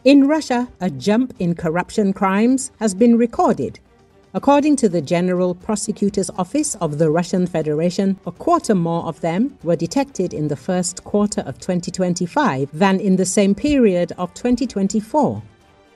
In Russia, a jump in corruption crimes has been recorded. According to the General Prosecutor's Office of the Russian Federation, a quarter more of them were detected in the first quarter of 2025 than in the same period of 2024.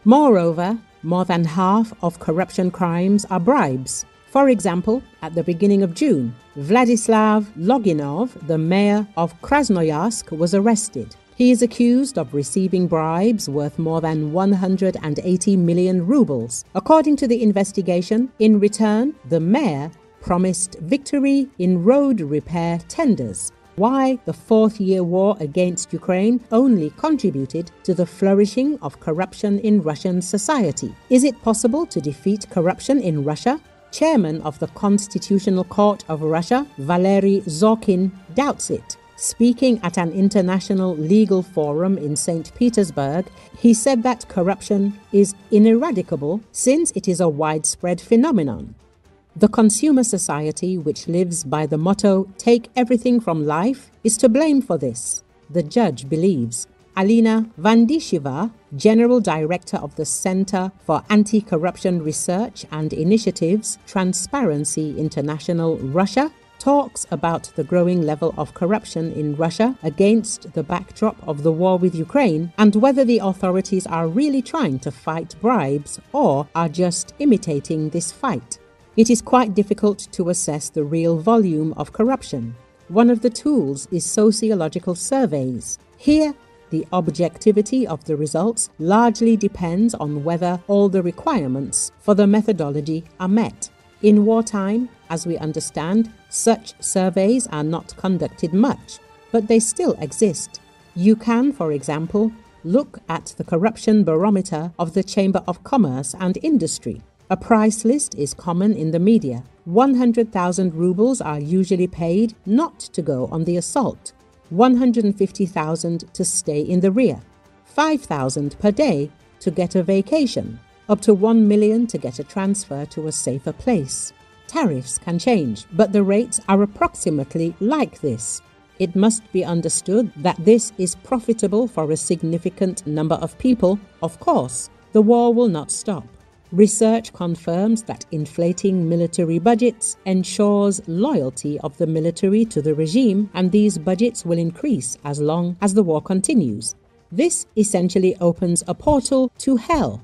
Moreover, more than half of corruption crimes are bribes. For example, at the beginning of June, Vladislav Loginov, the mayor of Krasnoyarsk, was arrested. He is accused of receiving bribes worth more than 180 million rubles. According to the investigation, in return, the mayor promised victory in road repair tenders. Why the fourth-year war against Ukraine only contributed to the flourishing of corruption in Russian society. Is it possible to defeat corruption in Russia? Chairman of the Constitutional Court of Russia, Valery Zorkin, doubts it. Speaking at an international legal forum in St. Petersburg, he said that corruption is ineradicable since it is a widespread phenomenon. The consumer society, which lives by the motto, "Take everything from life," is to blame for this, the judge believes. Alina Vandisheva, General Director of the Center for Anti-Corruption Research and Initiatives, Transparency International Russia, talks about the growing level of corruption in Russia against the backdrop of the war with Ukraine and whether the authorities are really trying to fight bribes or are just imitating this fight. It is quite difficult to assess the real volume of corruption. One of the tools is sociological surveys. Here, the objectivity of the results largely depends on whether all the requirements for the methodology are met. In wartime, as we understand, such surveys are not conducted much, but they still exist. You can, for example, look at the corruption barometer of the Chamber of Commerce and Industry. A price list is common in the media. 100,000 rubles are usually paid not to go on the assault, 150,000 to stay in the rear, 5,000 per day to get a vacation, up to 1 million to get a transfer to a safer place. Tariffs can change, but the rates are approximately like this. It must be understood that this is profitable for a significant number of people. Of course, the war will not stop. Research confirms that inflating military budgets ensures loyalty of the military to the regime, and these budgets will increase as long as the war continues. This essentially opens a portal to hell.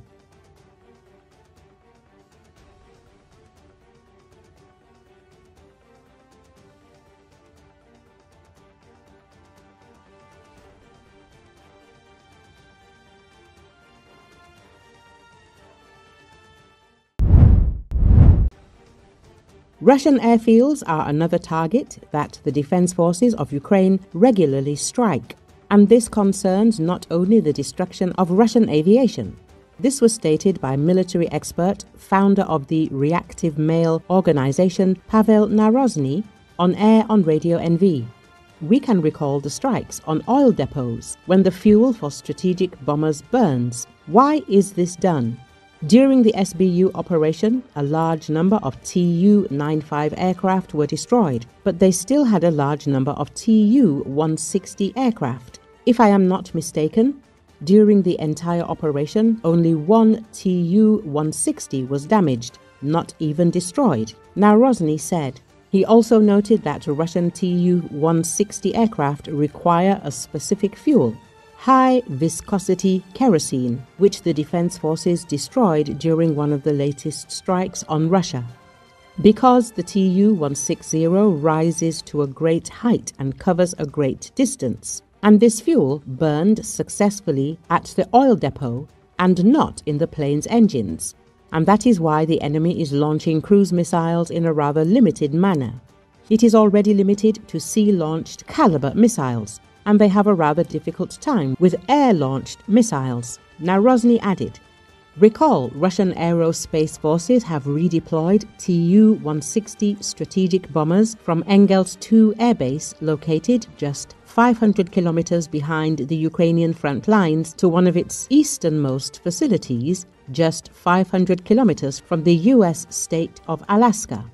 Russian airfields are another target that the defense forces of Ukraine regularly strike, and this concerns not only the destruction of Russian aviation. This was stated by military expert, founder of the reactive mail organization Pavel Narozny, on air on Radio NV. We can recall the strikes on oil depots when the fuel for strategic bombers burns. Why is this done? During the SBU operation, a large number of Tu-95 aircraft were destroyed, but they still had a large number of Tu-160 aircraft. If I am not mistaken, during the entire operation, only one Tu-160 was damaged, not even destroyed, Narozny said. He also noted that Russian Tu-160 aircraft require a specific fuel, high-viscosity kerosene, which the defense forces destroyed during one of the latest strikes on Russia. Because the Tu-160 rises to a great height and covers a great distance, and this fuel burned successfully at the oil depot and not in the plane's engines, and that is why the enemy is launching cruise missiles in a rather limited manner. It is already limited to sea-launched caliber missiles, and they have a rather difficult time with air-launched missiles, Narozny added. Recall, Russian aerospace forces have redeployed Tu-160 strategic bombers from Engels 2 airbase, located just 500 kilometers behind the Ukrainian front lines, to one of its easternmost facilities, just 500 kilometers from the U.S. state of Alaska.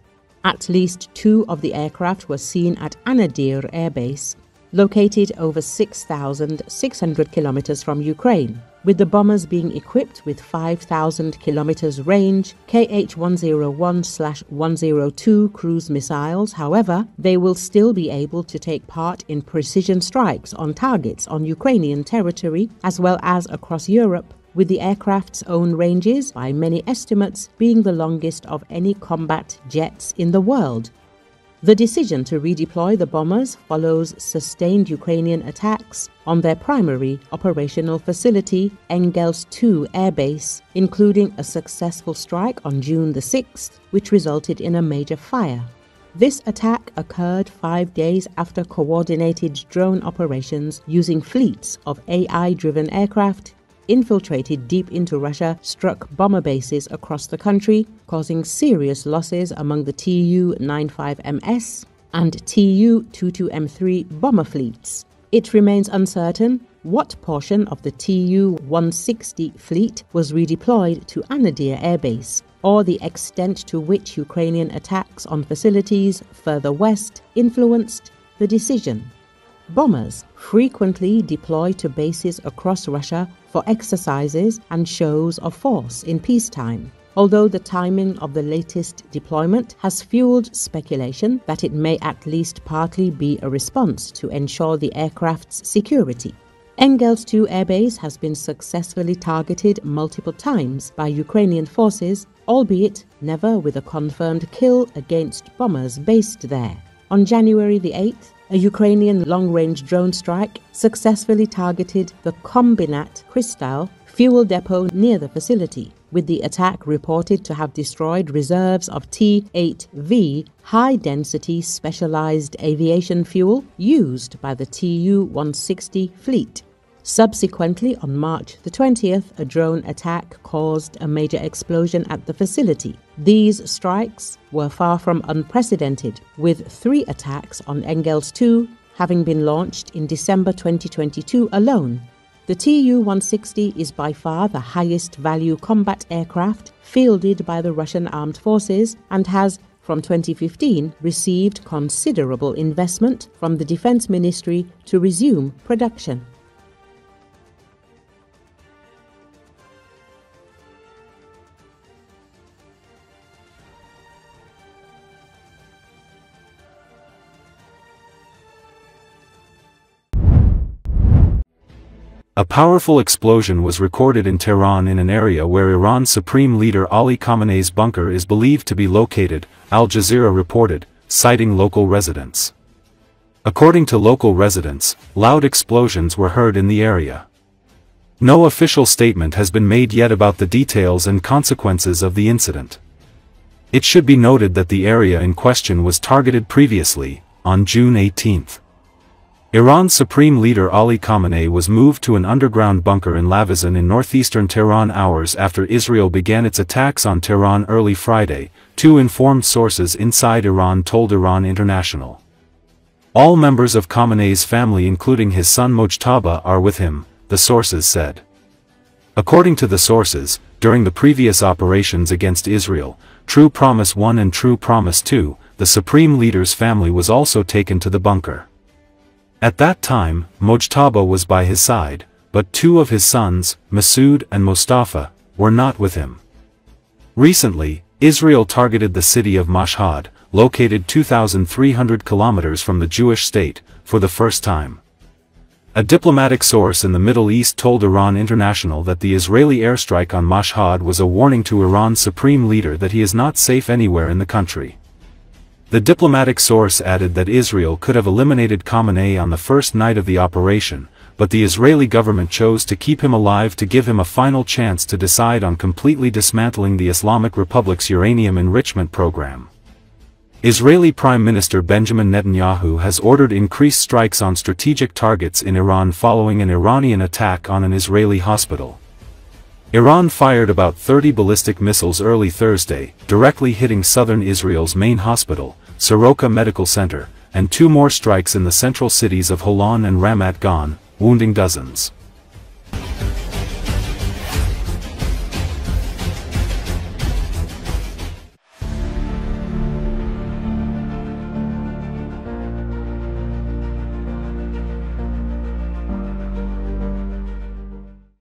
At least 2 of the aircraft were seen at Anadyr Air Base. located over 6,600 kilometers from Ukraine, with the bombers being equipped with 5,000 kilometers range Kh-101/102 cruise missiles. However, they will still be able to take part in precision strikes on targets on Ukrainian territory as well as across Europe, with the aircraft's own ranges, by many estimates, being the longest of any combat jets in the world. The decision to redeploy the bombers follows sustained Ukrainian attacks on their primary operational facility, Engels II Air Base, including a successful strike on June the 6th, which resulted in a major fire. This attack occurred 5 days after coordinated drone operations using fleets of AI-driven aircraft infiltrated deep into Russia, struck bomber bases across the country, causing serious losses among the Tu-95MS and Tu-22M3 bomber fleets. It remains uncertain what portion of the Tu-160 fleet was redeployed to Anadyr Air Base, or the extent to which Ukrainian attacks on facilities further west influenced the decision. Bombers frequently deploy to bases across Russia for exercises and shows of force in peacetime, although the timing of the latest deployment has fueled speculation that it may at least partly be a response to ensure the aircraft's security. Engels II Air Base has been successfully targeted multiple times by Ukrainian forces, albeit never with a confirmed kill against bombers based there. On January the 8th, a Ukrainian long-range drone strike successfully targeted the Kombinat Krystal fuel depot near the facility, with the attack reported to have destroyed reserves of T-8V high-density specialized aviation fuel used by the Tu-160 fleet. Subsequently, on March the 20th, a drone attack caused a major explosion at the facility. These strikes were far from unprecedented, with 3 attacks on Engels II having been launched in December 2022 alone. The Tu-160 is by far the highest value combat aircraft fielded by the Russian armed forces and has, from 2015, received considerable investment from the Defense Ministry to resume production. A powerful explosion was recorded in Tehran in an area where Iran's Supreme Leader Ali Khamenei's bunker is believed to be located, Al Jazeera reported, citing local residents. According to local residents, loud explosions were heard in the area. No official statement has been made yet about the details and consequences of the incident. It should be noted that the area in question was targeted previously, on June 18. Iran's Supreme Leader Ali Khamenei was moved to an underground bunker in Lavizan in northeastern Tehran hours after Israel began its attacks on Tehran early Friday, 2 informed sources inside Iran told Iran International. All members of Khamenei's family including his son Mojtaba are with him, the sources said. According to the sources, during the previous operations against Israel, True Promise 1 and True Promise 2, the Supreme Leader's family was also taken to the bunker. At that time, Mojtaba was by his side, but 2 of his sons, Masoud and Mustafa, were not with him. Recently, Israel targeted the city of Mashhad, located 2,300 kilometers from the Jewish state, for the first time. A diplomatic source in the Middle East told Iran International that the Israeli airstrike on Mashhad was a warning to Iran's Supreme Leader that he is not safe anywhere in the country. The diplomatic source added that Israel could have eliminated Khamenei on the first night of the operation, but the Israeli government chose to keep him alive to give him a final chance to decide on completely dismantling the Islamic Republic's uranium enrichment program. Israeli Prime Minister Benjamin Netanyahu has ordered increased strikes on strategic targets in Iran following an Iranian attack on an Israeli hospital. Iran fired about 30 ballistic missiles early Thursday, directly hitting southern Israel's main hospital, Soroka Medical Center, and 2 more strikes in the central cities of Holon and Ramat Gan, wounding dozens.